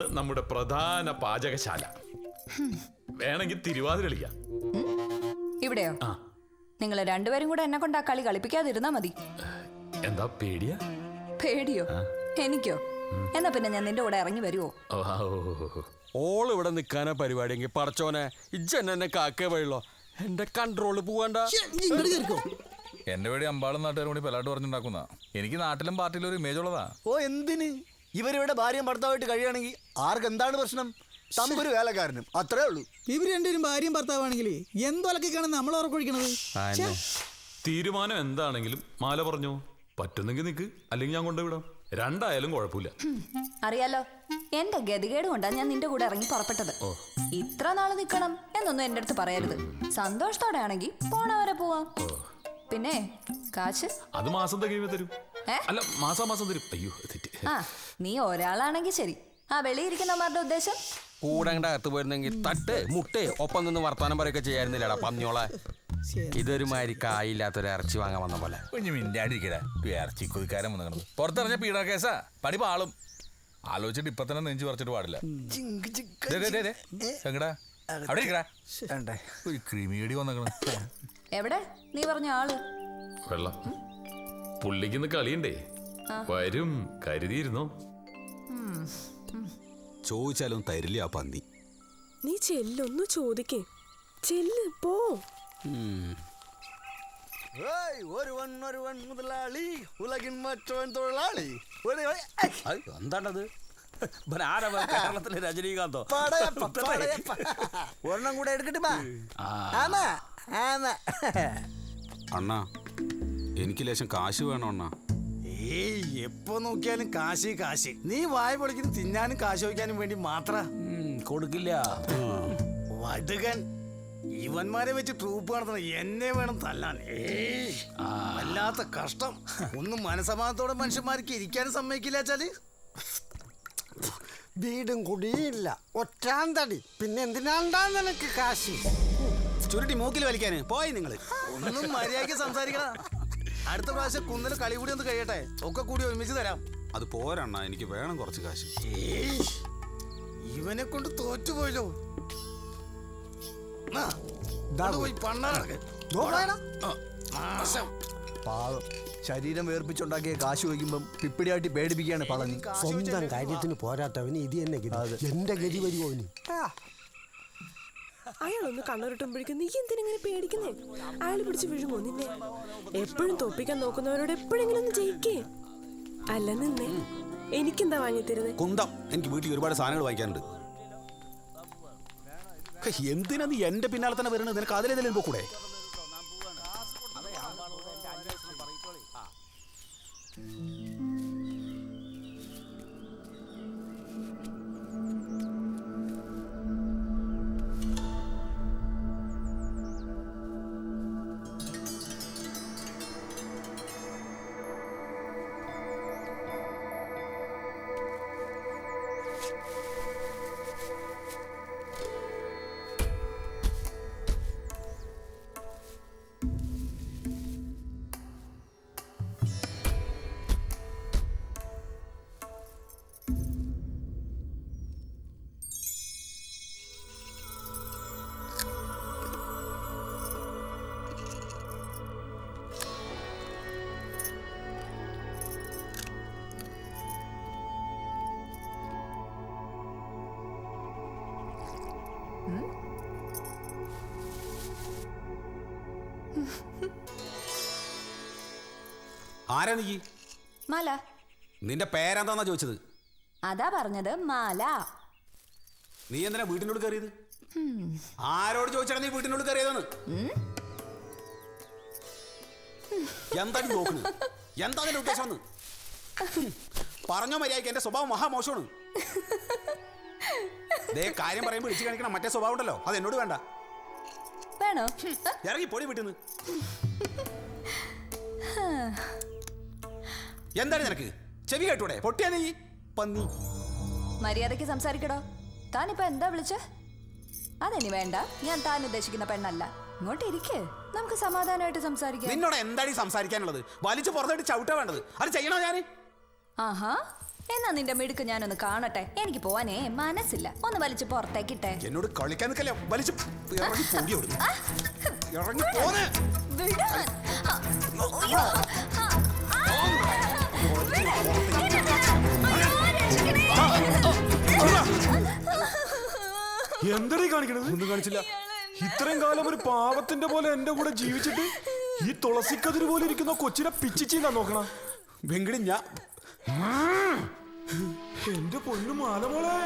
നമ്മുടെ പ്രധാന പാചകശാല. വേണമെങ്കിൽ തിരുവാതിര കളിക്കാം. ഇവിടെയോ? നിങ്ങൾ രണ്ടുപേരും കൂടെ എന്നെ കൊണ്ട് ആ കളി കളിപ്പിക്കാതിരുന്നാ മതി. എന്താ പേടിയാ? പേടിയോ? എനിക്കോ? എന്നാ പിന്നെ ഞാൻ നിന്റെ കൂടെ ഇറങ്ങി വരുവോ? ഓൾ ഇവിടെ നിൽക്കാനാ പരിപാടിയെങ്കിൽ പടച്ചോനെ ഇജ്ജെന്നെ കാക്കേ വഴിയുള്ളോ. എന്റെ കൺട്രോള് പോവാണ്ട. എന്റെ പേടി അമ്പാളും നാട്ടുകാരും കൂടി പെലാട്ട് പറഞ്ഞുണ്ടാക്കുന്ന. എനിക്ക് നാട്ടിലും പാർട്ടിയിലും ഒരു ഇമേജ് ഉള്ളതാ. ഓ എന്തിന്? ഇവരിവിടെ ഭാര്യയും ഭർത്താവായിട്ട് കഴിയുകയാണെങ്കിൽ ആർക്ക് എന്താണ് പ്രശ്നം? തമ്പൊരു വേലക്കാരനും അത്രേ ഉള്ളൂ. ഇവര് രണ്ടുപേരും ഭാര്യയും ഭർത്താവാണെങ്കിൽ എന്തൊലക്കാണ് നമ്മൾ ഉറക്കൊഴിക്കണത്? തീരുമാനം എന്താണെങ്കിലും മാല പറഞ്ഞോ. പറ്റുന്നെങ്കിൽ നിക്ക്, അല്ലെങ്കിൽ ഞാൻ കൊണ്ടുവിടാം. രണ്ടായാലും കുഴപ്പമില്ല. അറിയാലോ, എന്റെ ഗതികേട് കൊണ്ടാ ഞാൻ നിന്റെ കൂടെ ഇറങ്ങി പുറപ്പെട്ടത്. ഇത്ര നാള് നിക്കണം എന്നൊന്നും എന്റെ അടുത്ത് പറയരുത്. സന്തോഷത്തോടെ ആണെങ്കിൽ പോണവരെ പോവാം. പിന്നെ കാശ് അത് മാസം തികയുമ്പോ തരും. അല്ല, മാസം തരും. അയ്യോ തെറ്റി. ആ, നീ ഒരാളാണെങ്കിൽ ശരി. ആ വെളിയിരിക്കുന്നവരുടെ ഉദ്ദേശം കൂടെ അകത്ത് പോയിരുന്നെങ്കിൽ തട്ട് മുട്ടേ ഒപ്പം നിന്ന് വർത്താനം പറയൊക്കെ ചെയ്യായിരുന്നില്ലടാ പന്നിയോളെ. ഇതൊരു മാതിരി കായില്ലാത്തൊരു ഇറച്ചി വാങ്ങാൻ വന്ന പോലെ. കുഞ്ഞു മിണ്ടാണ്ടിരിക്കടാ. ഇറച്ചി കൊതിക്കാരൻ വന്നു പുറത്തിറങ്ങിയ പീഡ കേസാ. പടി പാളും. ആലോചിച്ചിട്ട് ഇപ്പൊ തന്നെ നെഞ്ചു പറിച്ചിട്ട് പാടില്ല. എങ്ങടാ അവിടെ ഇരിക്കടാ. ഒരു ക്രിമിയടി വന്നേക്കണ്. എവിടെ നീ പറഞ്ഞ ആള്? വെള്ളം പുള്ളിക്കിന്ന് കളിയുണ്ടേ. വരും, കരുതിയിരുന്നോ? ചോദിച്ചാലും തരില്ല ആ പന്നി. നീ ചെല്ലൊന്നു ചോദിക്കേ. ചെല്ല് പോ. ഒരുവൻ മുതലാളി, ഉലകിൻ മറ്റവൻ തൊഴിലാളി. എന്താണ്ടത്? കേരളത്തിലെ രജനീകാന്തോ? ഒരെണ്ണം കൂടെ എടുക്കട്ടെ. അണ്ണാ, എനിക്ക് ലേശം കാശ് വേണം അണ്ണാ. ഏയ്, എപ്പോ നോക്കിയാലും കാശ് കാശ്. നീ വായ പൊളിക്കുന്നു തിന്നാനും കാശ് വയ്ക്കാനും വേണ്ടി മാത്ര കൊടുക്കില്ല. വടുകൻ ഇവന്മാരെ വെച്ച് ട്രൂപ്പ് നടത്തണം. എന്നെ വേണം തല്ലാൻ. വല്ലാത്ത കഷ്ടം. ഒന്നും മനസമാനത്തോടെ മനുഷ്യന്മാർക്ക് ഇരിക്കാനും സമ്മതിക്കില്ല. വെച്ചാല് വീടും കുടിയില്ല, ഒറ്റാന്തടി. പിന്നെ എന്തിനാണ്ടാ നിനക്ക് കാശ്? ചുരുട്ടി മൂക്കിൽ വലിക്കാന് പോയി നിങ്ങള്. ഒന്നും മര്യാദയ്ക്ക് സംസാരിക്കണ. അടുത്ത പ്രാവശ്യം കുന്നല് കളി കൂടി ഒന്ന് കഴിയട്ടെ, ഒക്കെ കൂടി ഒരുമിച്ച് തരാം. അത് പോരണ്ണ, എനിക്ക് വേണം കുറച്ച് കാശ്. ഇവനെ കൊണ്ട് തോറ്റുപോയല്ലോ. പാവം ശരീരം വേർപ്പിച്ചുണ്ടാക്കിയ കാശ് വയ്ക്കുമ്പം പിപ്പിടിയാട്ടി പേടിപ്പിക്കുകയാണ് പളനി. സ്വന്തം കാര്യത്തിന് പോരാത്തവന് ഇത് തന്നെ ഗതി. എന്റെ ഗതി വരുമോ? അയാളൊന്ന് കണ്ണുരുട്ടുമ്പോഴേക്കും നീ എന്തിനെങ്ങനെ പേടിക്കുന്നേ? അയാൾ പിടിച്ച് വീഴുമോ നിന്നെ? എപ്പോഴും തോപ്പിക്കാൻ നോക്കുന്നവരോട് എപ്പോഴെങ്കിലും ഒന്ന് ജയിക്കേ. അല്ല നിന്നെ എനിക്കെന്താ വാങ്ങിത്തരുന്നേ? കുന്തം. എനിക്ക് വീട്ടിൽ ഒരുപാട് സാധനങ്ങൾ വാങ്ങിക്കാനുണ്ട്. എന്തിനാ നീ എന്റെ പിന്നാലെ തന്നെ വരുന്നത്? നിനക്ക് അതിലേതെങ്കിലും പോക്കൂടെ? ആരാ നീ? മാല. നിന്റെ പേരെന്താന്നാ ചോദിച്ചത്? അതാ പറഞ്ഞത്, മാല. നീ എന്തിനാ വീട്ടിനോട് കയറിയത്? ആരോട് ചോദിച്ചാണ് നീ വീട്ടിനോട് കയറിയതെന്ന്? എന്താ നോക്കുന്നത്? എന്താ അതിന്റെ ഉദ്ദേശം? പറഞ്ഞോ മര്യാദയ്ക്ക്. എന്റെ സ്വഭാവം മഹാമോശമാണ്. കാര്യം പറയുമ്പോൾ ഇടിച്ചു കാണിക്കണം മറ്റേ സ്വഭാവം ഉണ്ടല്ലോ, അത് എന്നോട് വേണ്ട. വേണോ? ഇറങ്ങി പൊടി വീട്ടിന്ന്. എന്താണ് നിനക്ക്? ചെവി കേട്ടൂടെ? പൊട്ടിയാ നീ പന്നി. മര്യാദയ്ക്ക് സംസാരിക്കടോ. താനിപ്പോ എന്താ വിളിച്ചേ? അതെനി വേണ്ട. ഞാൻ താൻ ഉദ്ദേശിക്കുന്ന പെണ്ണല്ല. ഇങ്ങോട്ട് ഇരിക്കേ, നമുക്ക് സമാധാനമായിട്ട് സംസാരിക്കാം. നിന്നോട് എന്താണ് സംസാരിക്കാനുള്ളത്? വലിച്ചു പുറത്തോട്ട് ചവിട്ടാ വേണ്ടത്. അത് ചെയ്യണോ ഞാൻ? ആഹാ, എന്നാ നിന്റെ മിടുക്ക് ഞാനൊന്ന് കാണട്ടെ. എനിക്ക് പോവാനേ മനസ്സില്ല. ഒന്ന് വലിച്ചു പുറത്തേക്കിട്ടെ. എന്നോട് കളിക്കാൻ നിൽക്കല്ലേ, വലിച്ചു ഇറങ്ങി പോടി അവിടുന്ന്. ഇറങ്ങി പോന്നെ. വിടാൻ. അയ്യോ. എന്തടീ കാണിക്കണത്? ഒന്നും കാണിച്ചില്ല. ഇത്രയും കാലം ഒരു പാവത്തിന്റെ പോലെ എന്റെ കൂടെ ജീവിച്ചിട്ട് ഈ തുളസിക്കതിര് പോലെ ഇരിക്കുന്ന കൊച്ചിനെ പിച്ചിച്ചാ നോക്കണ. വെങ്കിടി ഞാൻ എന്റെ പൊന്നു മാലമോളെ,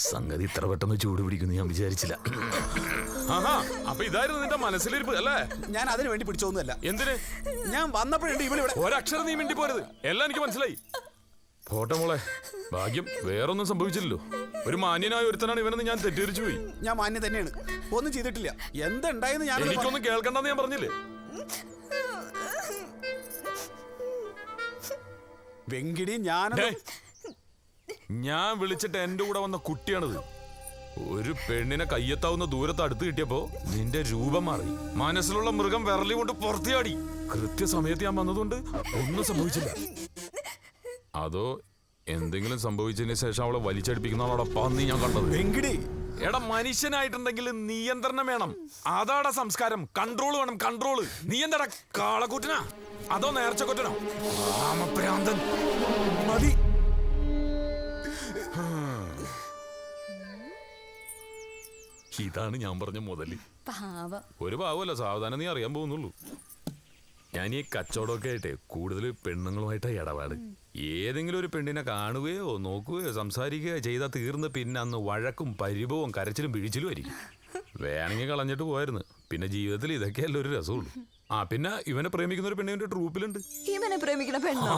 സംഗതി ഇത്ര പെട്ടെന്ന് ചൂട് പിടിക്കുന്നു ഞാൻ വിചാരിച്ചില്ല. അപ്പൊ ഇതായിരുന്നു നിന്റെ മനസ്സിലിരിപ്പ് അല്ലേ? ഞാൻ അതിന് വേണ്ടി പിടിച്ചോന്നല്ല. എന്തിന്? ഞാൻ വന്നപ്പോഴുണ്ട് ഇവിടെ. ഒരക്ഷരം നീ മിണ്ടി പോരുത്. എല്ലാം എനിക്ക് മനസ്സിലായി. പോട്ടെ മോളെ, ഭാഗ്യം വേറൊന്നും സംഭവിച്ചില്ലല്ലോ. ഒരു മാന്യനായ ഒരുത്തനാണ് ഇവനെന്ന് ഞാൻ തെറ്റിദ്ധരിച്ചു പോയി. ഞാൻ മാന്യം തന്നെയാണ്, ഒന്നും ചെയ്തിട്ടില്ല. എന്തുണ്ടായെന്ന് ഞാൻ എനിക്കൊന്നും കേൾക്കണ്ടെന്ന് ഞാൻ പറഞ്ഞില്ലേ? വെങ്കിടി ഞാൻ വിളിച്ചിട്ട് എന്റെ കൂടെ വന്ന കുട്ടിയാണിത്. ഒരു പെണ്ണിനെ കയ്യെത്താവുന്ന ദൂരത്ത് അടുത്ത് കിട്ടിയപ്പോ നിന്റെ രൂപം മാറി. മനസ്സിലുള്ള മൃഗം വിരലി കൊണ്ട് പുറത്തിയാടി. കൃത്യസമയത്ത് ഞാൻ വന്നതുകൊണ്ട് ഒന്നും സംഭവിച്ചില്ല. അതോ എന്തെങ്കിലും സംഭവിച്ചതിന് ശേഷം അവളെ വലിച്ചടിപ്പിക്കുന്നതോടൊപ്പം നീ ഞാൻ കണ്ടത്? വെങ്കിടി എടാ, മനുഷ്യനായിട്ടുണ്ടെങ്കിൽ നിയന്ത്രണം വേണം. അതാടാ സംസ്കാരം. കൺട്രോൾ വേണം, കൺട്രോള്. നീ എന്താടാ കാളക്കൂറ്റനാ അതോ നേർച്ചക്കൊറ്റനോ? രാമപ്രാന്തൻ. മതി. ഇതാണ് ഞാൻ പറഞ്ഞ മുതല്. പാവം. ഒരു പാവമല്ല, സാവധാനം നീ അറിയാൻ പോകുന്നുള്ളൂ. ഞാൻ ഈ കച്ചവടമൊക്കെ ആയിട്ടേ കൂടുതൽ പെണ്ണുങ്ങളുമായിട്ടാണ് ഇടപാട്. ഏതെങ്കിലും ഒരു പെണ്ണിനെ കാണുകയോ നോക്കുകയോ സംസാരിക്കുകയോ ചെയ്താൽ തീർന്ന് പിന്നെ അന്ന് വഴക്കും പരിഭവവും കരച്ചിലും പിഴിച്ചിലും ആയിരിക്കും. വേണമെങ്കിൽ കളഞ്ഞിട്ട് പോയായിരുന്നു. പിന്നെ ജീവിതത്തിൽ ഇതൊക്കെയല്ല ഒരു രസമുള്ളൂ. പിന്നെ ഇവനെ പ്രേമിക്കുന്ന ഒരു പെണ്ണിന്റെ ട്രൂപ്പിലുണ്ട്. ഇവനെ പ്രേമിക്കുന്ന പെണ്ണോ?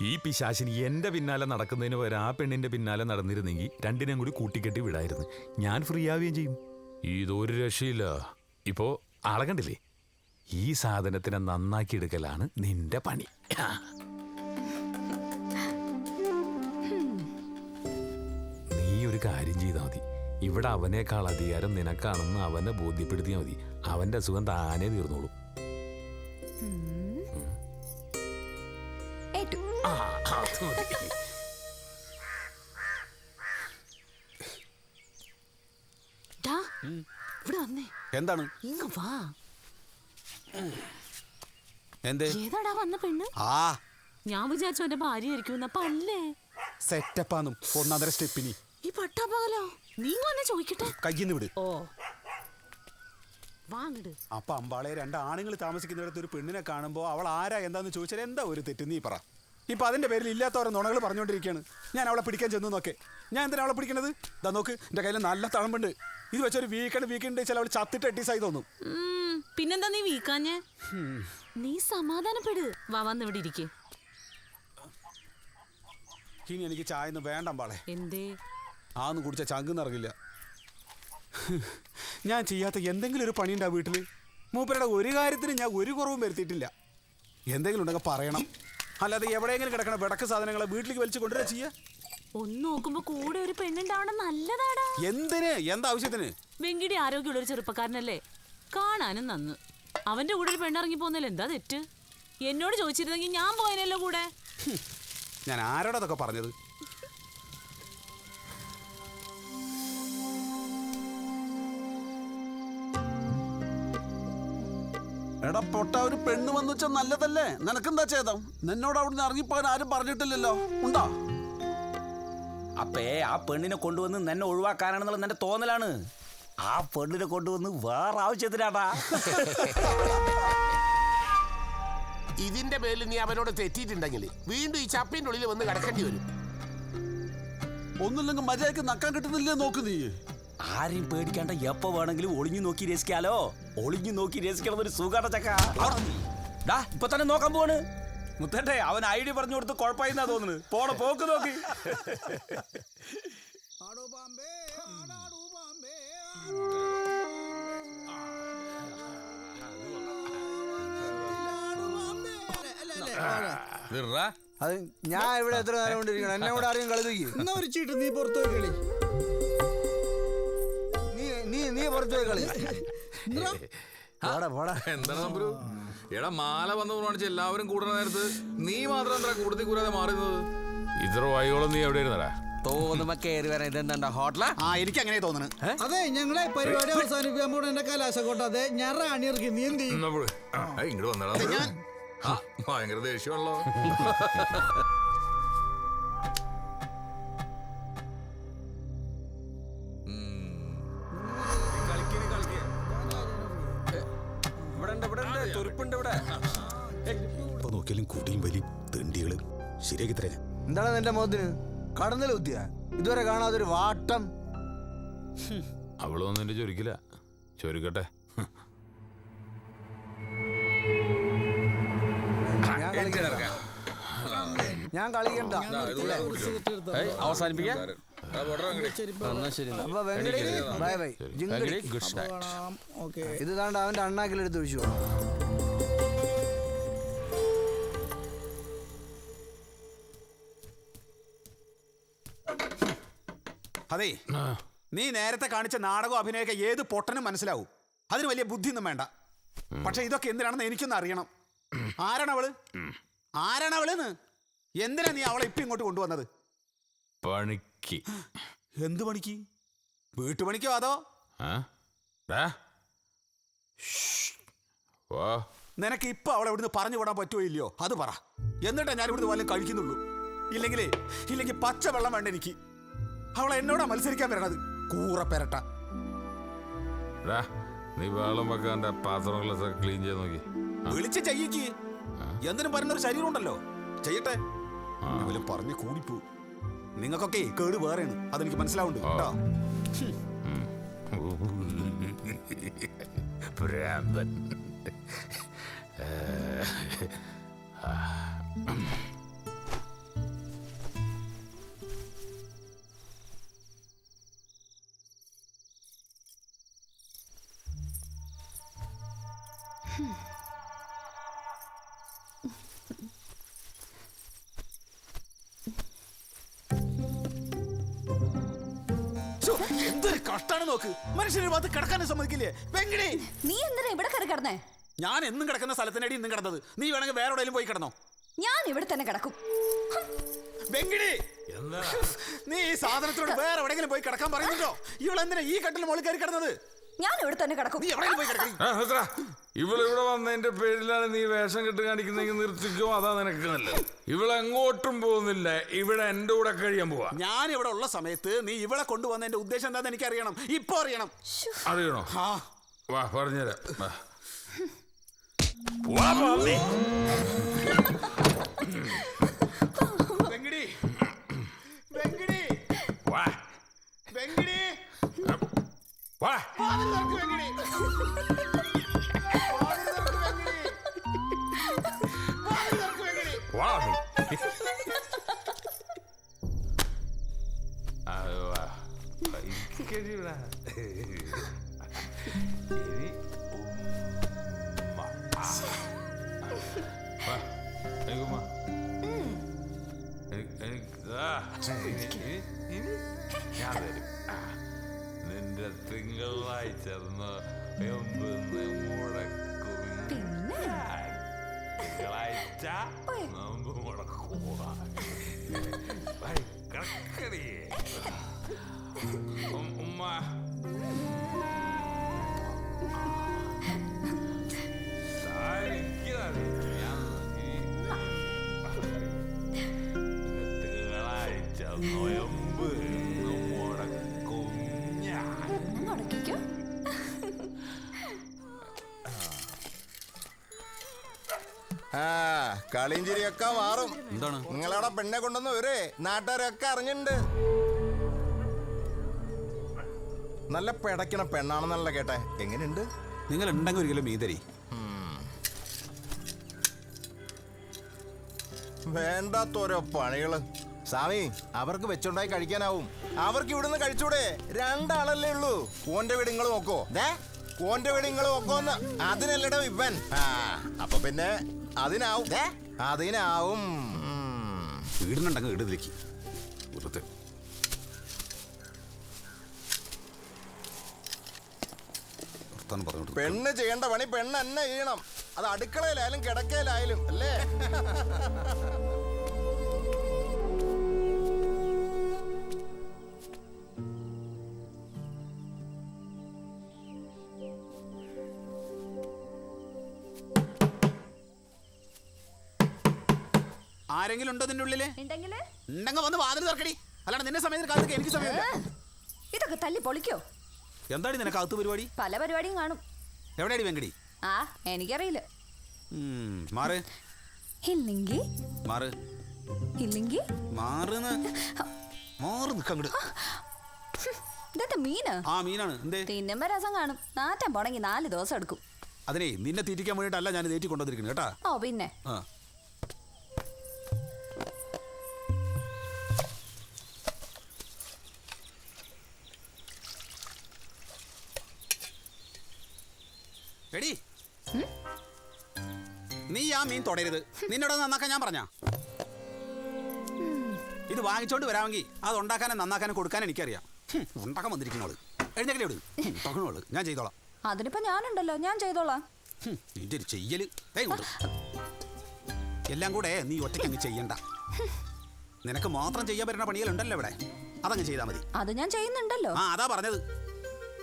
ഈ പിശാശിനി എന്റെ പിന്നാലെ നടക്കുന്നതിന് പകരം ആ പെണ്ണിന്റെ പിന്നാലെ നടന്നിരുന്നെങ്കിൽ രണ്ടിനെയും കൂടി കൂട്ടിക്കെട്ടി വിടായിരുന്നു. ഞാൻ ഫ്രീ ആവുകയും ചെയ്യും. ഇതൊരു രക്ഷയില്ല. ഇപ്പോ ആളെ കണ്ടില്ലേ? ഈ സാധനത്തിനെ നന്നാക്കി എടുക്കലാണ് നിന്റെ പണി. നീ ഒരു കാര്യം ചെയ്താൽ മതി. ഇവിടെ അവനേക്കാൾ അധികാരം നിനക്കാണെന്ന് അവനെ ബോധ്യപ്പെടുത്തിയാൽ മതി. അവന്റെ അസുഖം താനേ തീർന്നോളൂ. എന്താണ്? എന്തേ? ഏതാടാ വന്ന പെണ്ണ്? ഞാൻ വിചാരിച്ചു എന്റെ ഭാര്യ ആയിരിക്കും. അല്ലേ സെറ്റപ്പാന്നും 1.5 സ്റ്റെപ്പിനി. ഈ പട്ടാപ്പകലോ? നീ വന്നെ ചോദിക്കട്ടെ. കയ്യിന്ന് വിട്. ഓ വാങ്ങിട്. അപ്പൊ അമ്പാളെ 2 ആണുങ്ങൾ താമസിക്കുന്നിടത്ത് ഒരു പെണ്ണിനെ കാണുമ്പോ അവൾ ആരാ എന്താന്ന് ചോദിച്ചാൽ എന്താ ഒരു തെറ്റ് നീ പറ. ഇപ്പൊ അതിന്റെ പേരിൽ ഇല്ലാത്തവരെ നുണകൾ പറഞ്ഞുകൊണ്ടിരിക്കുകയാണ്. ഞാൻ അവളെ പിടിക്കാൻ ചെന്നു നോക്കെ. ഞാൻ എന്തിനാ അവളെ പിടിക്കണത്? ഇതാ നോക്ക്, എന്റെ കയ്യിൽ നല്ല തളമ്പുണ്ട്. ഇത് വെച്ചൊരു വീക്കെൻഡ് വെച്ചാൽ അവൾ ചത്തിട്ട് 8 ദിവസമായി തോന്നും. പിന്നെന്താ നീ വീക്കാഞ്ഞേ? നീ സമാധാനപ്പെട്. വന്ന് ഇവിടെ ഇരിക്കേ. ഇനി എനിക്ക് ചായ ഒന്നും വേണ്ട അമ്പാളെ. എന്തേ? ആന്ന് കുടിച്ച ചങ്ക് നിറങ്ങില്ല. ഞാൻ ചെയ്യാത്ത എന്തെങ്കിലും ഒരു പണിയുണ്ടാ വീട്ടില്? മൂപ്പരുടെ ഒരു കാര്യത്തിന് ഞാൻ ഒരു കുറവും വരുത്തിയിട്ടില്ല. എന്തെങ്കിലും ഉണ്ടെങ്കിൽ പറയണം. അല്ലാതെ എവിടെയെങ്കിലും കിടക്കണ വിടക്ക് സാധനങ്ങളെ വീട്ടിലേക്ക് വലിച്ചു കൊണ്ടുവരാ ചെയ്യാ. ഒന്ന് നോക്കുമ്പോ കൂടെ ഒരു പെണ്ണുണ്ടാവണം. നല്ലതാടാ. എന്തിന്? എന്താവശ്യത്തിന്? വെങ്കിടി ആരോഗ്യമുള്ള ഒരു ചെറുപ്പക്കാരനല്ലേ? കാണാനും നന്ന്. അവന്റെ കൂടെ ഒരു പെണ്ണിറങ്ങി പോന്നല്ലോ. എന്താ തെറ്റ്? എന്നോട് ചോദിച്ചിരുന്നെങ്കിൽ ഞാൻ പോയനല്ലോ കൂടെ. ഞാൻ ആരോടാ അതൊക്കെ പറഞ്ഞത്? എടാ പൊട്ട, ഒരു പെണ്ണ് വന്നു വെച്ചാൽ നല്ലതല്ലേ? നിനക്കെന്താ ചെയ്തം? നിന്നോട് അവിടുന്ന് ഇറങ്ങിപ്പോകാൻ ആരും പറഞ്ഞിട്ടില്ലല്ലോ. ഉണ്ടോ? അപ്പേ ആ പെണ്ണിനെ കൊണ്ടുവന്ന് നിന്നെ ഒഴിവാക്കാനാണെന്നുള്ള നിന്റെ തോന്നലാണ്. ആ പെണ്ണിനെ കൊണ്ടുവന്ന് വേറെ ആവശ്യത്തിനാടാ. ഇതിന്റെ പേരിൽ നീ അവനോട് തെറ്റിയിട്ടുണ്ടെങ്കിൽ വീണ്ടും ഈ ചപ്പിന്റെ ഉള്ളിൽ വന്ന് കിടക്കേണ്ടി വരും. ഒന്നുമില്ലെങ്കിൽ മര്യാദക്ക് നക്കാൻ കിട്ടുന്നില്ലേ നോക്ക് നീ. ആരെയും പേടിക്കാണ്ട എപ്പോ വേണമെങ്കിലും ഒളിഞ്ഞു നോക്കി രസിക്കാലോ. ഒളിഞ്ഞു നോക്കി രസിക്കണം ഒരു സുഖാട ചക്ക. ഇപ്പൊ തന്നെ നോക്കാൻ പോവാണ്. മുത്തട്ടെ, അവൻ ഐഡിയ പറഞ്ഞു കൊടുത്ത് കുഴപ്പമായിന്നാ തോന്നുന്നു. പോണ പോക്ക് നോക്കി. അത് ഞാൻ ഇവിടെ എത്ര നേരം കൊണ്ടിരിക്കണം? എന്നെ കൂടെ ആരെയും കളി എന്നാ ഒരു ചീട്ട് നീ പുറത്തു പോയി കളി. നീ പുറത്തു പോയി കളി. എന്താണ് നമ്പരു? എടാ മാല വന്നു കാണിച്ച് എല്ലാവരും കൂടുന്ന നേരത്ത് നീ മാത്രം എന്താ കൂടുതൽ കൂടാതെ മാറുന്നത്? ഇത്ര വൈകോളം നീ എവിടെ ഇരുന്നടാ? തോന്നുമ്പോ കേറി വരാൻ ഇതെന്താ ഹോട്ടലാ? എനിക്ക് അങ്ങനെ തോന്നുന്നു. അതെ ഞങ്ങളെ പരിപാടി അവസാനിപ്പിക്കാൻ പോണ എന്റെ കലാശക്കോട്ട. അതെ ഞാൻ റാണി ഇറക്കി. നീ എന്ത് ചെയ്യും? ഇങ്ങോട്ട് വന്നടാ. ഭയങ്കര ദേഷ്യമാണല്ലോ. ഇപ്പൊ നോക്കിയാലും കൂട്ടിയും വലിയ തെണ്ടികള് ശരിയാക്കി തരാം. എന്താണ് നിന്റെ മോത്തിന് കടന്നൽ കുത്തിയ? ഇതുവരെ കാണാതൊരു വാട്ടം. അവള് വന്നെന്റെ ചൊരിക്കില്ല. ചൊരുക്കട്ടെ. ഞാൻ കളിക്കണ്ട. അവസാനിപ്പിക്കാം. അപ്പൊ വെങ്കടി ബൈ ബൈ. ജിങ്കടി ഇത് താണ്ട് അവന്റെ അണ്ണാക്കിലെടുത്ത് ഒഴിച്ചു. അതെ, നീ നേരത്തെ കാണിച്ച നാടകം അഭിനയൊക്കെ ഏത് പൊട്ടനും മനസ്സിലാവും. അതിന് വലിയ ബുദ്ധിയൊന്നും വേണ്ട. പക്ഷെ ഇതൊക്കെ എന്തിനാണെന്ന് എനിക്കൊന്ന് അറിയണം. ആരാണവളെന്ന്? എന്തിനാ നീ അവളെ ഇപ്പൊ ഇങ്ങോട്ട് കൊണ്ടുവന്നത്? പണിക്ക്. എന്ത് പണിക്ക്? വീട്ടുപണിക്കോ അതോ നിനക്ക് ഇപ്പൊ അവളെ ഇവിടുന്ന് പറഞ്ഞു വിടാൻ പറ്റുമോ ഇല്ലയോ? അത് പറ. എന്നിട്ടാ ഞാൻ ഇവിടുന്ന് വല്ലതും കഴിക്കുന്നുള്ളൂ. ഇല്ലെങ്കിൽ പച്ച വെള്ളം വേണ്ട എനിക്ക്. അവളെ എന്നോടാ മത്സരിക്കാൻ വരണത്. കൂറ പെരട്ട. നീ വെള്ളം വെക്കാൻ്റെ പാത്രങ്ങളൊക്കെ ക്ലീൻ ചെയ്ത് നോക്കി. വിളിച്ച് ചെയ്യിക്ക്. എന്തിനും പറയുന്നൊരു ശരീരം ഉണ്ടല്ലോ, ചെയ്യട്ടെ. പറഞ്ഞു കൂടിപ്പോ. നിങ്ങൾക്കൊക്കെ കേട് വേറെയാണ്, അതെനിക്ക് മനസ്സിലാവുന്നുണ്ട് കേട്ടോ. ഭ്രാന്തൻ. എന്തൊരു കഷ്ടാണ് നോക്ക്. മനുഷ്യന് ഭാഗത്ത് കിടക്കാനും സമ്മതിക്കില്ലേ? വെങ്കിടി, നീ എന്തിനാ ഇവിടെ കയറി കിടന്നേ? ഞാൻ എന്നും കിടക്കുന്ന സ്ഥലത്തിനടി ഇന്നും കിടന്നത്. നീ വേണമെങ്കിൽ വേറെ എവിടെയും പോയി കിടന്നോ. ഞാൻ ഇവിടെ തന്നെ കിടക്കും. വെങ്കിടി, നീ ഈ സാധനത്തോട് വേറെ എവിടെയെങ്കിലും പോയി കിടക്കാൻ പറയുന്നുണ്ടോ? ഇവളെന്തിനാ ഈ കട്ടിൽ മുകളിൽ കയറി കിടന്നത്? ഞാൻ ഇവിടെ തന്നെ കിടക്കും. നീ എവിടെയും പോയി കിടക്കും. ഇവളിവിടെ വന്നതിന്റെ പേരിലാണ് നീ വേഷം കെട്ട് കാണിക്കുന്നെങ്കിൽ നിർത്തിക്കോ. അതാ നിനക്ക് നല്ലത്. ഇവളെങ്ങോട്ടും പോകുന്നില്ല. ഇവിടെ എന്റെ കൂടെ കഴിയാൻ പോവാ. ഞാൻ ഇവിടെ ഉള്ള സമയത്ത് നീ ഇവിടെ കൊണ്ടുവന്നതിന്റെ ഉദ്ദേശം എന്താന്ന് എനിക്ക് അറിയണം. ഇപ്പൊ അറിയണം. അറിയണോ? വാ പറഞ്ഞുതരാം. വെങ്കിടി, വെങ്കിടി, വെങ്കിടി, വാതിൽ തുറക്ക് വെങ്കിടി. ഞാൻ തരും. നിന്റെ തിങ്കളാഴ്ച തിങ്കളാഴ്ച നോമ്പ് മുടക്കുക. ഉമ്മ തിങ്കളാഴ്ച നോയമ്പ് മുടക്കും. മുടക്കിക്കോ. കളിയും ചിരിയൊക്കെ മാറും. എന്താണ് നിങ്ങളവിടെ പെണ്ണെ കൊണ്ടുവന്ന് വരെ നാട്ടുകാരൊക്കെ അറിഞ്ഞിട്ടുണ്ട്. നല്ല പിടയ്ക്കണ പെണ്ണാണെന്നല്ല കേട്ടെ. എങ്ങനെയുണ്ട്? നിങ്ങൾ ഉണ്ടെങ്കിൽ ഒരിക്കലും മീതരി വേണ്ടാത്തോരോ പണികള്. സ്വാമി, അവർക്ക് വെച്ചുണ്ടായി കഴിക്കാനാവും. അവർക്ക് ഇവിടുന്ന് കഴിച്ചൂടെ? രണ്ടാളല്ലേ ഉള്ളൂ. ഓന്റെ വീട് നിങ്ങൾ നോക്കോ? ഓന്റെ വീട് നിങ്ങൾ നോക്കോന്ന്. അതിനല്ലടോ ഇവൻ. അപ്പൊ പിന്നെ അതിനാവും. അതിനാവും. വീടിനുണ്ടെങ്കിൽ ഇടതിലേക്ക് വർത്താനം പറഞ്ഞു. പെണ്ണ് ചെയ്യേണ്ട പണി പെണ്ണ് തന്നെ ചെയ്യണം. അത് അടുക്കളയിലായാലും കിടക്കയിലായാലും അല്ലേ? ആരെങ്കിലും ഉണ്ടോ നിന്റെ ഉള്ളില്? ഉണ്ടെങ്കില് ഉണ്ടെങ്കിൽ വന്ന് വാതിൽ തുറക്കടി. അല്ലാണ്ട് നിന്നെ സമയത്ത് കാലത്ത് എനിക്ക് സമയമില്ല. ഇതൊക്കെ തല്ലി പൊളിക്കോ? എന്താണ് നിനക്ക് അകത്ത് പരിപാടി? പല പരിപാടിയും കാണും. എവിടെയാടി വെങ്കടി? ആ എനിക്കറിയില്ല. മാറ് ഇല്ലെങ്കിൽ മാറ് ഇല്ലെങ്കിൽ മാറുന്ന് മാറ് നിക്കങ്ങട്. ഇതെന്താ മീന്? ആ മീനാണ്. എന്തേ? തിന്നുമ്പോ രസം കാണും. നാറ്റം പോണെങ്കി 4 ദിവസം എടുക്കും. അതിനെ നിന്നെ തീറ്റിക്കാൻ വേണ്ടിയിട്ടല്ല ഞാൻ തേറ്റി കൊണ്ടുവന്നിരിക്കുന്നത് കേട്ടാ. ഓ പിന്നെ ആ എടി, നീ ആ മീൻ തൊടരുത്. നിന്നോട് നന്നാക്കാൻ ഞാൻ പറഞ്ഞ. ഇത് വാങ്ങിച്ചോണ്ട് വരാമെങ്കിൽ അത് ഉണ്ടാക്കാനും നന്നാക്കാനും കൊടുക്കാനും എനിക്കറിയാം. ഉണ്ടാക്കാൻ വന്നിരിക്കുന്നോള് എഴുന്നേക്കടി അവിടെ. ഉണ്ടാക്കണോള് ഞാൻ ചെയ്തോളാം. അതിനിപ്പോ ഞാനുണ്ടല്ലോ, ഞാൻ ചെയ്തോളാം. നിന്റെ ഒരു ചെയ്യല് എല്ലാം കൂടെ നീ ഒറ്റയ്ക്ക് അങ്ങ് ചെയ്യണ്ട. നിനക്ക് മാത്രം ചെയ്യാൻ പറ്റുന്ന പണികളുണ്ടല്ലോ ഇവിടെ, അതങ്ങ് ചെയ്താൽ മതി. അത് ഞാൻ ചെയ്യുന്നുണ്ടല്ലോ. ആ അതാ പറഞ്ഞത്.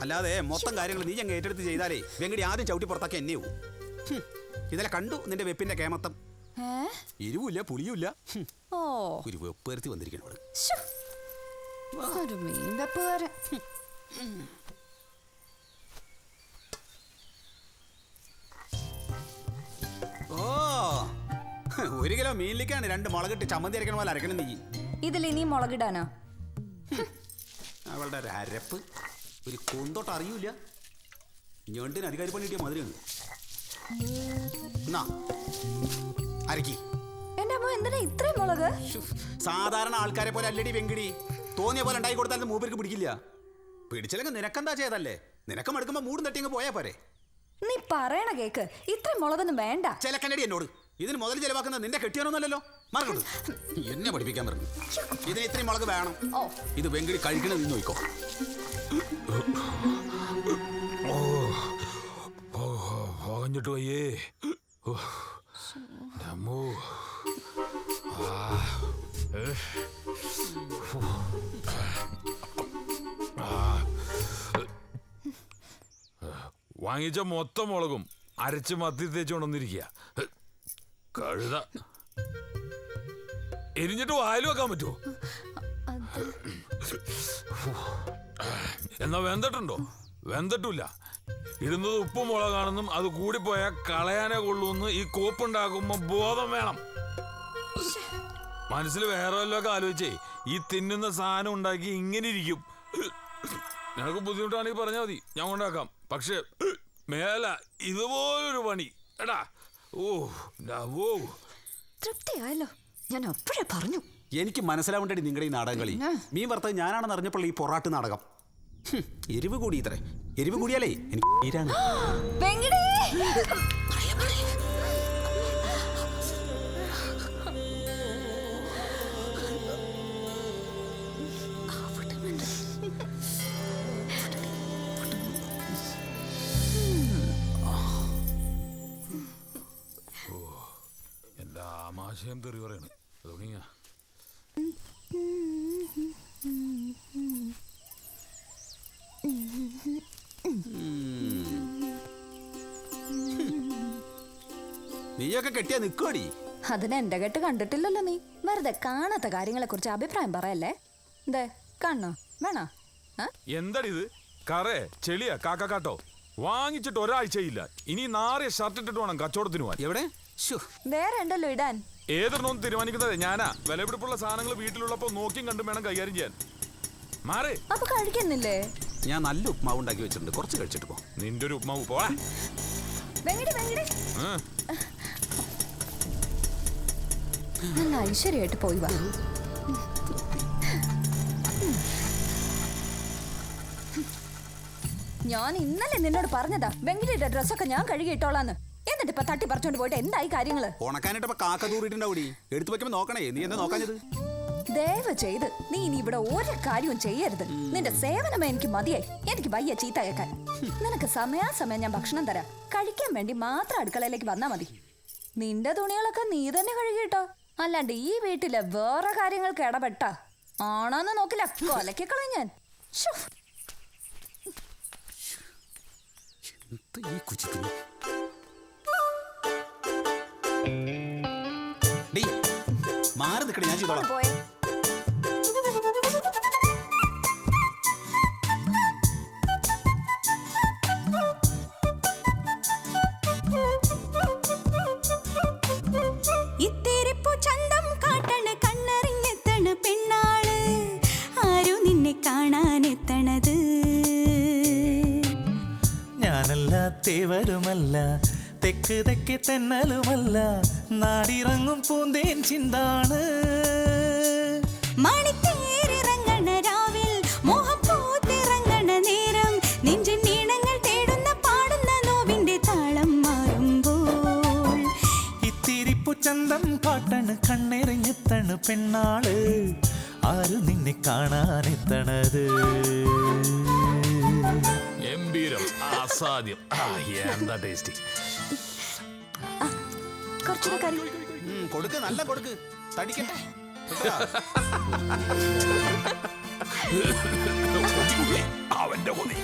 അല്ലാതെ മൊത്തം കാര്യങ്ങൾ നീ അങ്ങ് ഏറ്റെടുത്ത് ചെയ്താലേ വെങ്കടി ആദ്യം ചവിട്ടി പുറത്താക്കി എന്നെ പോവും. ഇതെല്ലാം കണ്ടു നിന്റെ വെപ്പിന്റെ കേമത്തം. എരിവുമില്ല പുളിയുമില്ല. ഒരു വെപ്പേർത്തി വന്നിരിക്കണോള്. ഒരു മീൻ വെപ്പുകാരൻ. ഓ 1 കിലോ മീനിലേക്കാണ് 2 മുളകിട്ട് ചമ്മന്തി അരക്കണ പോലെ അരക്കണം നീ. ഇതിൽ ഇനി മുളകിടാനോ? അവളുടെ ഒരു അരപ്പ് ഒരു കൊന്തോട്ട് അറിയൂല. ഞണ്ടിന് അധികാരി പണി കിട്ടിയ മാതിരിയാണ്. എന്നാ അരക്കി. എന്റെ അമ്മ എന്തിനാ ഇത്രയും മുളക്? സാധാരണ ആൾക്കാരെ പോലെ അല്ലടി വെങ്കിടി. തോന്നിയ പോലെ ഉണ്ടായി കൊടുത്താൽ മൂപ്പർക്ക് പിടിക്കില്ല. പിടിച്ചില്ലെങ്കിൽ നിനക്കെന്താ ചെയ്തല്ലേ? നിനക്ക് മടുക്കുമ്പോ മൂടും തട്ടിങ്ങ് പോയാ പോരെ. നീ പറയണ കേക്ക്. ഇത്രയും മുളകൊന്നും വേണ്ട. ചിലക്കണ്ടടി എന്നോട്. ഇതിന് മുതൽ ചെലവാക്കുന്നത് നിന്റെ കെട്ടിയാനൊന്നല്ലോ. മറക്കോട്ട് എന്നെ പഠിപ്പിക്കാൻ പറഞ്ഞു. ഇതിന് ഇത്രയും മുളക് വേണം. ഇത് വെങ്കിടി കഴിക്കണത് നീ നോക്കോ. പോകഞ്ഞിട്ട് പോയേ. വാങ്ങിച്ച മൊത്തം മുളകും അരച്ച് മത്തി തേച്ച് കൊണ്ടുവന്നിരിക്കുക. കഴുത എരിഞ്ഞിട്ട് വായിൽ വെക്കാൻ പറ്റുമോ? എന്നാ വെന്തട്ടുണ്ടോ? വെന്തട്ടില്ല. ഇടുന്നത് ഉപ്പും മുളകാണെന്നും അത് കൂടിപ്പോയാൽ കളയാനേ കൊള്ളൂന്ന് ഈ കോപ്പുണ്ടാക്കുമ്പോ ബോധം വേണം. മനസ്സിൽ വേറെ വല്ലതൊക്കെ ആലോചിച്ചേ ഈ തിന്നുന്ന സാധനം ഉണ്ടാക്കി ഇങ്ങനെ ഇരിക്കും. നിനക്ക് ബുദ്ധിമുട്ടാണെങ്കിൽ പറഞ്ഞാൽ മതി, ഞാൻ കൊണ്ടാക്കാം. പക്ഷെ മേല ഇതുപോലൊരു പണി എടാ. തൃപ്തിയായല്ലോ. ഞാൻ അപ്പോഴേ പറഞ്ഞു. എനിക്ക് മനസ്സിലാവേണ്ടടി നിങ്ങളുടെ ഈ നാടകം കളി. മീൻ വറുത്തത് ഞാനാണെന്ന് അറിഞ്ഞപ്പോൾ ഈ പൊറാട്ട് നാടകം. എരിവ് കൂടി ഇത്രേ. എരിവ് കൂടിയാലേ എനിക്ക് തീരാണ്. എന്റെ ആമാശയം തെറി പറയണ്. തുടങ്ങിയ നീയൊക്കെ കെട്ടിയാ നിക്കോടി. അതിന് എന്റെ കെട്ട് കണ്ടിട്ടില്ലല്ലോ നീ. വെറുതെ കാണാത്ത കാര്യങ്ങളെ കുറിച്ച് അഭിപ്രായം പറയല്ലേ. എന്തേ കാണണോ വേണോ? എന്താണിത്? കറേ ചെളിയാ കാക്കാട്ടോ. വാങ്ങിച്ചിട്ട് ഒരാഴ്ചയില്ല. ഇനി നാറിയ ഷർട്ട് ഇട്ടിട്ട് വേണം കച്ചവടത്തിന് പോവാൻ. എവിടെ വേറെ ഉണ്ടല്ലോ ഇടാൻ. ഏതൊന്നും തീരുമാനിക്കുന്നത് ഞാനാ. വിലപിടിപ്പുള്ള സാധനങ്ങൾ വീട്ടിലുള്ളപ്പോ നോക്കിയും കണ്ടും വേണം കൈകാര്യം ചെയ്യാൻ. മാറേ. അപ്പൊ കഴിക്കുന്നില്ലേ? ഞാൻ നല്ല ഉപ്മാവ് ഉണ്ടാക്കി വെച്ചിട്ടുണ്ട്, കുറച്ച് കഴിച്ചിട്ട് പോ. നിന്റെ ഒരു ഉപ്മാവ് പോവാ. നല്ല ഐശ്വര്യമായിട്ട് പോയി വാ. ഞാൻ ഇന്നലെ നിന്നോട് പറഞ്ഞതാ വെങ്കിലിയുടെ ഡ്രസ്സൊക്കെ ഞാൻ കഴുകിയിട്ടോളാന്ന്. എന്നിട്ട് ഇപ്പൊ തട്ടി പറിച്ചോണ്ട് പോയിട്ട് എന്തായി കാര്യങ്ങള്? ഉണക്കാനായിട്ട് കാക്ക തൂറിട്ടുണ്ടാവൂടി. എടുത്തു വെക്കുമ്പോ നോക്കണേ. നീ എന്താ നോക്കാഞ്ഞത്? ദയവ് ചെയ്ത് നീ ഇനി ഇവിടെ ഒരു കാര്യവും ചെയ്യരുത്. നിന്റെ സേവനമേ എനിക്ക് മതിയായി. എനിക്ക് വയ്യ ചീത്ത കേൾക്കാൻ. നിനക്ക് സമയാസമയം ഞാൻ ഭക്ഷണം തരാം. കഴിക്കാൻ വേണ്ടി മാത്രം അടുക്കളയിലേക്ക് വന്നാ മതി. നിന്റെ തുണികളൊക്കെ നീ തന്നെ കഴുകിട്ടോ. അല്ലാണ്ട് ഈ വീട്ടിലെ വേറെ കാര്യങ്ങൾക്ക് ഇടപെട്ട ആണോന്ന് നോക്കില്ല, കൊലക്കി കളയും ഞാൻ. മാറി നിൽക്കണേ, ഞാൻ ചെയ്തോളാം. പോയെ ഇത്തിരിപ്പു ചന്തം കാട്ടണ കണ്ണറിഞ്ഞെത്തണ പെണ്ണാള്, ആരു നിന്നെ കാണാനെത്തണത്. ഞാനല്ല തേവരുമല്ല, തെക്ക് തെക്ക് തെന്നലുമല്ല, നാടിറങ്ങും പൂന്തേൻ ചിന്താണ്. മണിത്തേരിറങ്ങണ രാവിൽ മോഹം പൂത്തിറങ്ങണ നേരം, നെഞ്ചിൻ നീണങ്ങൾ തേടുന്ന പാടുന്ന നോവിന്റെ താളം മാറുമ്പോൾ. ഇത്തിരിപ്പു ചന്തം കാട്ടണ് കണ്ണെറിഞ്ഞെത്തണ് പെണ്ണാള്, ആരു നിന്നെ കാണാനെത്തണത്. ഗംഭീരം, അസാധ്യം. എന്താ ടേസ്റ്റി. കുറച്ചുകൂടെ കറി കൊടുക്ക്, നല്ല കൊടുക്ക്, തടിക്കട്ടെ. അവന്റെ കൊതി.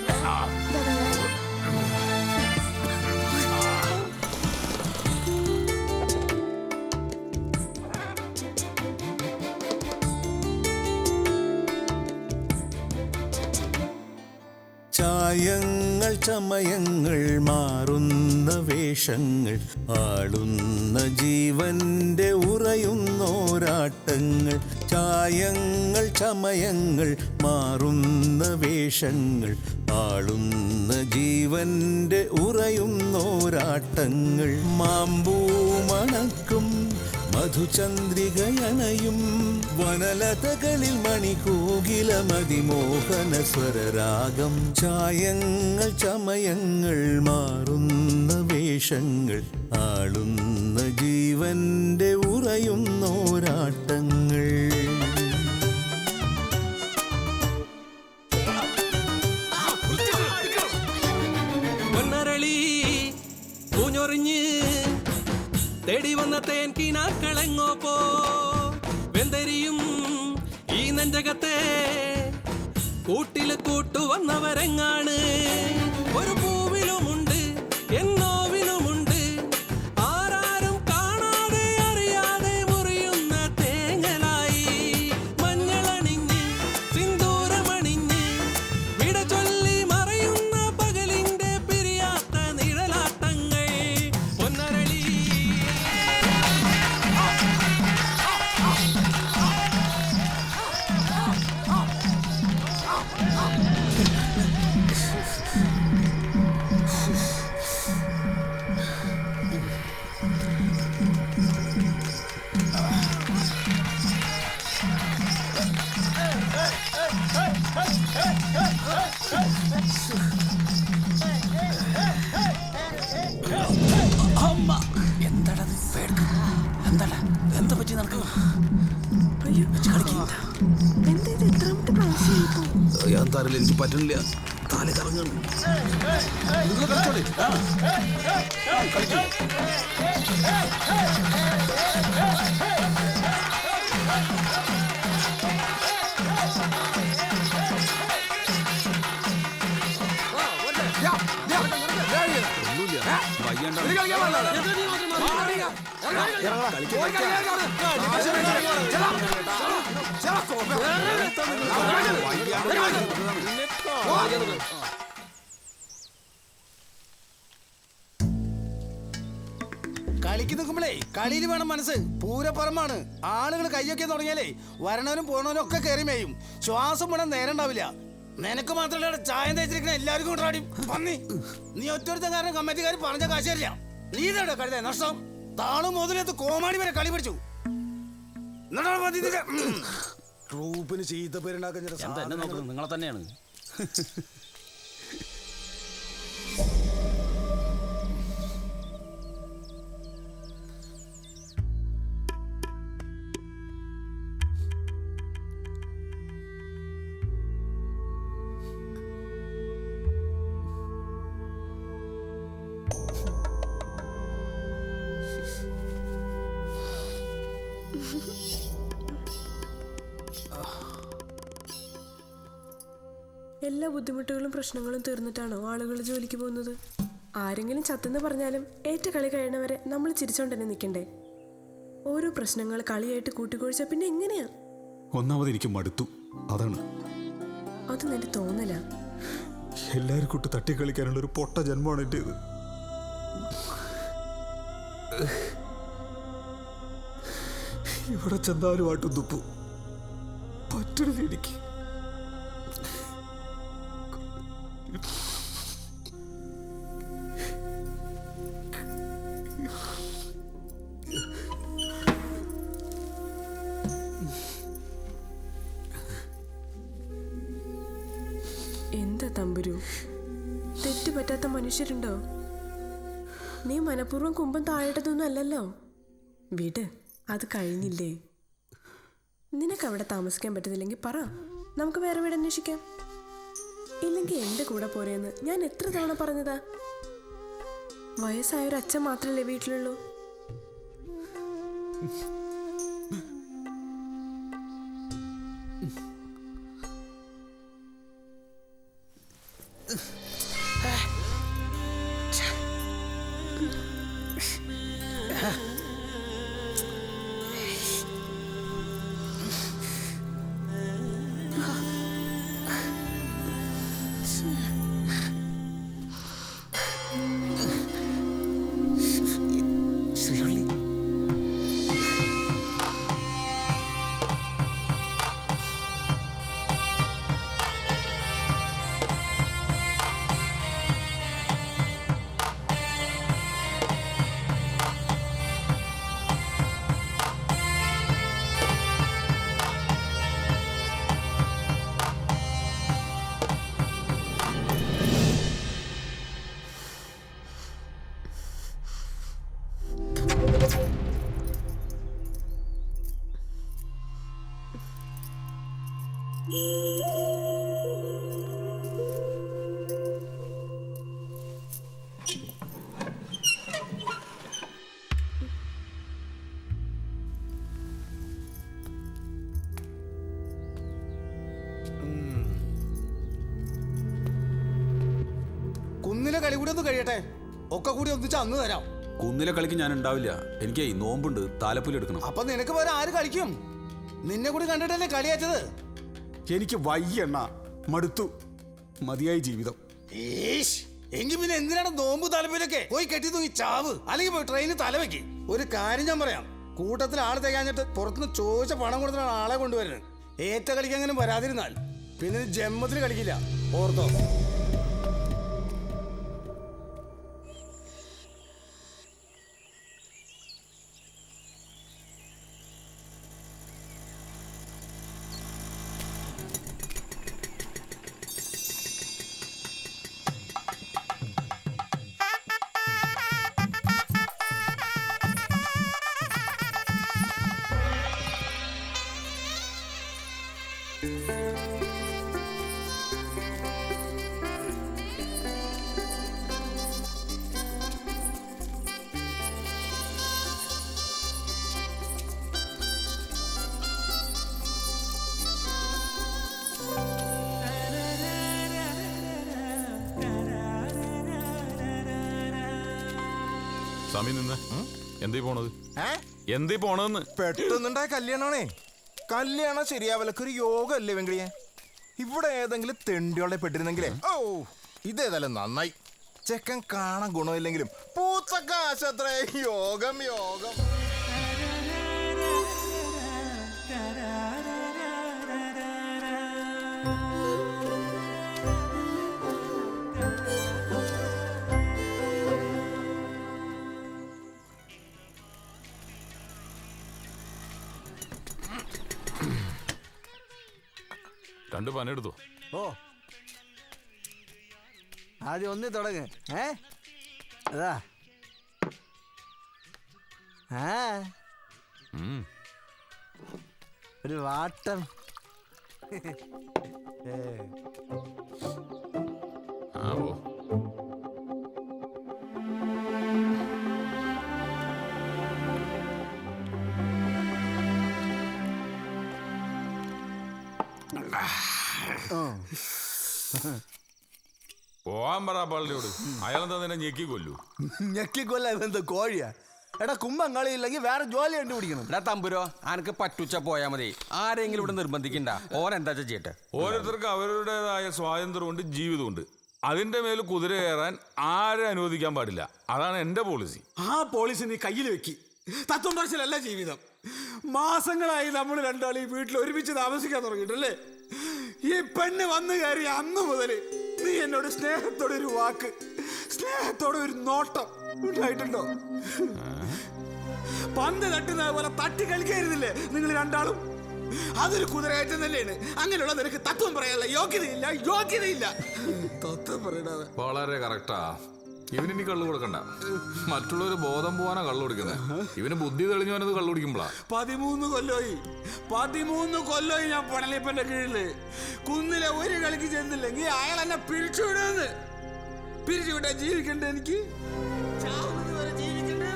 ചായങ്ങൾ ചമയങ്ങൾ മാറുന്ന വേഷങ്ങൾ, ആളുന്ന ജീവന്റെ ഉറയുന്നോരാട്ടങ്ങൾ. ചായങ്ങൾ ചമയങ്ങൾ മാറുന്ന വേഷങ്ങൾ, ആളുന്ന ജീവന്റെ ഉറയുന്നോരാട്ടങ്ങൾ. മാമ്പൂ മണക്കും മധുചന്ദ്രികയണയും വനലതകളിൽ മണികൂകില മതിമോഹന സ്വരരാഗം. ചായങ്ങൾ ചമയങ്ങൾ മാറുന്ന വേഷങ്ങൾ, ആളുന്ന ജീവന്റെ ഉറയുന്നോരാട്ടങ്ങൾ. പൊന്നരളി പൂഞ്ഞൊറിഞ്ഞ് തേടി വന്ന തേൻ കിനാക്കളെങ്ങോ പോ. വെന്തരിയും ഈ നെഞ്ചകത്തെ കൂട്ടില് കൂട്ടുവന്നവരെങ്ങാണ്. ഒരു പൂവിലുമുണ്ട് എന്നോവിലുമുണ്ട്, ആരാരും കാണാതെ അറിയാതെ മുറിയുന്ന തേങ്ങലായി. മഞ്ഞളണിഞ്ഞ് സിന്ദൂരമണിഞ്ഞ് വിട ചൊല്ലി മറയുന്ന പകലിന്റെ പിരിയാത്ത നിഴലാട്ടങ്ങൾ. പൊന്നരളി എന്താ പറ്റി നടക്കുക? എന്താറില്ല, എനിക്ക് പറ്റുന്നില്ല, താലി കറങ്ങാണ്. നിങ്ങൾ കളിച്ചോളി. കളിക്ക് നിൽക്കുമ്പോഴേ കളിയിൽ വേണം മനസ്സ്. പൂരപ്പറമ്പാണ്. ആളുകൾ കയ്യൊക്കെ തുടങ്ങിയാലേ വരണവനും പോണവനും ഒക്കെ കയറി മേയും. ശ്വാസം വേണം നേരം ഉണ്ടാവില്ല. നിനക്ക് മാത്രമല്ല ചായം തേച്ചിരിക്കണ എല്ലാവർക്കും കൊണ്ടാടി പന്നി. നീ ഒറ്റൊരുത്തൻ കാരണം കമ്മിറ്റിക്കാർ പറഞ്ഞ കാശ് തരില്ല. നീ ഇതോടെ കഴുതേ നഷ്ടം. താളും മുതലെത്ത് കോമാടി വരെ കളി പിടിച്ചു. ട്രൂപ്പിന് ചീത്ത പേരുണ്ടാക്കാൻ നിങ്ങളെ തന്നെയാണ്. എല്ലാ ബുദ്ധിമുട്ടുകളും പ്രശ്നങ്ങളും തീർന്നിട്ടാണോ ആളുകൾ ജോലിക്ക് പോകുന്നത്? ആരെങ്കിലും ചത്തെന്ന് പറഞ്ഞാലും ഏറ്റ കളി കഴിയണവരെ നമ്മൾ ചിരിച്ചോണ്ട് തന്നെ നിൽക്കണ്ടേ? ഓരോ പ്രശ്നങ്ങൾ കളിയായിട്ട് കൂട്ടിക്കൊഴിച്ചാൽ പിന്നെ എങ്ങനെയാ? ഒന്നാമത് എനിക്ക് മടുത്തു, അതാണ്. അത് നിന്റെ തോന്നല. എല്ലാരും കൂട്ട് തട്ടിക്കളിക്കാനുള്ള ഒരു പൊട്ട ജന്മമാണ് എന്റേത്. ഇവിടെ ചെന്നാലും ആട്ടും തുപ്പു പറ്റരുത് എനിക്ക്. എന്താ തമ്പുരു, തെറ്റ് പറ്റാത്ത മനുഷ്യരുണ്ടോ? നീ മനഃപൂർവ്വം കുമ്പം താഴേട്ടതൊന്നും അല്ലല്ലോ. വീട് അത് കഴിഞ്ഞില്ലേ? നിനക്ക് അവിടെ താമസിക്കാൻ പറ്റുന്നില്ലെങ്കിൽ പറ, നമുക്ക് വേറെ വീട് അന്വേഷിക്കാം. ഇല്ലെങ്കിൽ എൻ്റെ കൂടെ പോരേന്ന് ഞാൻ എത്ര തവണ പറഞ്ഞതാ? വയസ്സായ ഒരു അച്ഛൻ മാത്രമല്ലേ വീട്ടിലുള്ളൂ? കുന്നിലെ കളി കൂടി ഒന്ന് കഴിയട്ടെ, ഒക്കെ കൂടി ഒന്നിച്ച് അന്ന് തരാം. കുന്നിലെ കളിക്ക് ഞാൻ ഉണ്ടാവില്ല, എനിക്ക് നോമ്പുണ്ട്, താലപ്പൊലി എടുക്കണം. അപ്പൊ നിനക്ക് വേറെ ആര് കളിക്കും? നിന്നെ കൂടി കണ്ടിട്ടല്ലേ കളിയാച്ചത്. എനിക്ക് വയ്യണ്ണ, മടുത്തു, മതിയായി ജീവിതം. എങ്കിൽ പിന്നെ എന്തിനാണ് നോമ്പ് താലപ്പൊലിയൊക്കെ? പോയി കെട്ടി തൂങ്ങി ചാവ്, അല്ലെങ്കിൽ പോയി ട്രെയിനിൽ തലവെക്കി. ഒരു കാര്യം ഞാൻ പറയാം, കൂട്ടത്തിൽ ആൾ തികഞ്ഞിട്ട് പുറത്തുനിന്ന് ചോദിച്ച പണം കൊടുത്തിട്ടാണ് ആളെ കൊണ്ടുവരുന്നത്. ഏറ്റ കളിക്കെങ്കിലും വരാതിരുന്നാൽ പിന്നെ ജന്മത്തിൽ കളിക്കില്ല, ഓർത്തോ. സമയം നിന്ന് എന്തീ പോണത്? എന്തീ പോണെന്ന്? പെട്ടെന്നുണ്ടായ കല്യാണമാണേ. കല്യാണം ശരിയാവലൊക്കെ യോഗ അല്ലേ വെങ്കിളിയെ? ഇവിടെ ഏതെങ്കിലും തെണ്ടിയോളെ പെട്ടിരുന്നെങ്കിലേ. ഓ, ഇതേതായാലും നന്നായി. ചെക്കൻ കാണാൻ ഗുണമില്ലെങ്കിലും പൂച്ചക്കാശത്രേ. യോഗം യോഗം. രണ്ട് പനെടുത്തു. ഓ, ആദ്യം ഒന്നി തുടങ്ങ്. അതാ ഒരു വാട്ടം. ആവോ പോവാൻ പറ പള്ളിയോട്. അയാളെന്താ നിന്നെ ഞെക്കി കൊല്ലു? ഞെക്കിക്കൊല്ല എന്ത് കോഴിയാ? എടാ കുമ്പം കളിയില്ലെങ്കിൽ വേറെ ജോലി കണ്ടുപിടിക്കണം. എടാ തമ്പുരോ, അനക്ക് പറ്റുച്ച പോയാ മതി. ആരെങ്കിലും ഇവിടെ നിർബന്ധിക്കണ്ട. ഓൻ എന്താ ചെയ്യട്ടെ. ഓരോരുത്തർക്ക് അവരുടേതായ സ്വാതന്ത്ര്യമുണ്ട്, ജീവിതമുണ്ട്. അതിന്റെ മേൽ കുതിര കയറാൻ ആരെ അനുവദിക്കാൻ പാടില്ല. അതാണ് എന്റെ പോളിസി. ആ പോളിസി നീ കയ്യിൽ വെക്കി. തത്വം പറച്ചിലല്ല ജീവിതം. മാസങ്ങളായി നമ്മൾ രണ്ടാളും ഈ വീട്ടിൽ ഒരുമിച്ച് താമസിക്കാൻ തുടങ്ങിയിട്ടല്ലേ? ഈ പെണ്ണ് വന്നു കയറി അന്ന് മുതൽ നീ എന്നോട് സ്നേഹത്തോടെ ഒരു വാക്ക്, സ്നേഹത്തോടെ ഒരു നോട്ടം ഉണ്ടായിട്ടുണ്ടോ? പന്ത് തട്ടുന്നത് പോലെ തട്ടി കളിക്കായിരുന്നില്ലേ നിങ്ങൾ രണ്ടാളും? അതൊരു കുതിരയേറ്റം തന്നെയാണ്. അങ്ങനെയുള്ള നിനക്ക് തത്വം പറയാനുള്ള യോഗ്യതയില്ല, യോഗ്യതയില്ല. തത്വം പറയണത് വളരെ കറക്റ്റാ. ഇവനിനി കള്ളു കൊടുക്കണ്ട. മറ്റുള്ളവർ ബോധം പോവാനാ കള്ളു കൊടുക്കുന്നത്. ഇവന് ബുദ്ധി തെളിഞ്ഞവനത് കള്ളു കുടിക്കുമ്പോളാ. 13 കൊല്ലമായി ഞാൻ പണലിപ്പന്റെ കീഴില്. കുന്നിലെ ഒരു കളിക്ക് ചെന്നില്ലെങ്കിൽ അയാൾ എന്നെ പിരിച്ചുവിടുന്ന്. പിരിച്ചുവിട്ടാ ജീവിക്കണ്ടേ എനിക്ക്? ചാവുന്നത് വരെ ജീവിക്കണ്ടേ?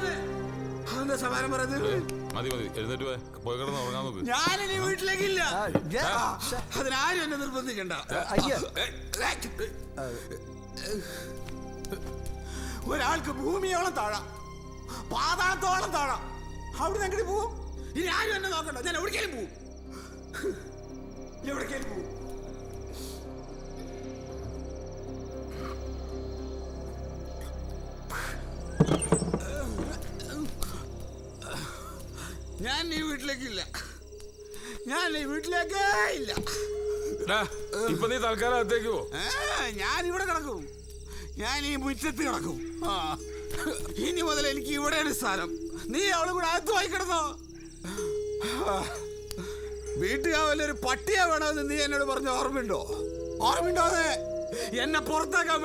അതെന്താ സമാനം പറയുന്നത്? മതി മതി, എഴുന്നേറ്റ് പോയി കിടന്ന് ഉറങ്ങാൻ നോക്ക്. ഞാനിനി വീട്ടിലേക്കില്ല. അതിനാരും എന്നെ നിർബന്ധിക്കണ്ട. ഒരാൾക്ക് ഭൂമിയോളം താഴാം, പാതാളത്തോളം താഴാം. അവിടെ എങ്ങനെ പോവും? ഇനി ആരും എന്നെ നോക്കണ്ട. ഞാൻ എവിടേക്കാലും പോവും, എവിടേക്കാലും പോവും. ഞാൻ ഈ വീട്ടിലേക്കില്ല. ഞാൻ ഈ വീട്ടിലേക്കേ ഇല്ല. ഇപ്പൊ നീ തൽക്കാലം അകത്തേക്ക് പോ. ഞാൻ ഇവിടെ കിടക്കും. ഞാൻ ഈ മുറ്റത്ത് കിടക്കും. ഇനി മുതൽ എനിക്ക് ഇവിടെയാണ് സ്ഥാനം. നീ അവളെ കൂടെ അകത്ത് പോയി കിടന്നോ? വീട്ടുകാവലൊരു പട്ടിയാ വേണമെന്ന് നീ എന്നോട് പറഞ്ഞ ഓർമ്മയുണ്ടോ? ഓർമ്മയുണ്ടോ? എന്നെ പുറത്താക്കാൻ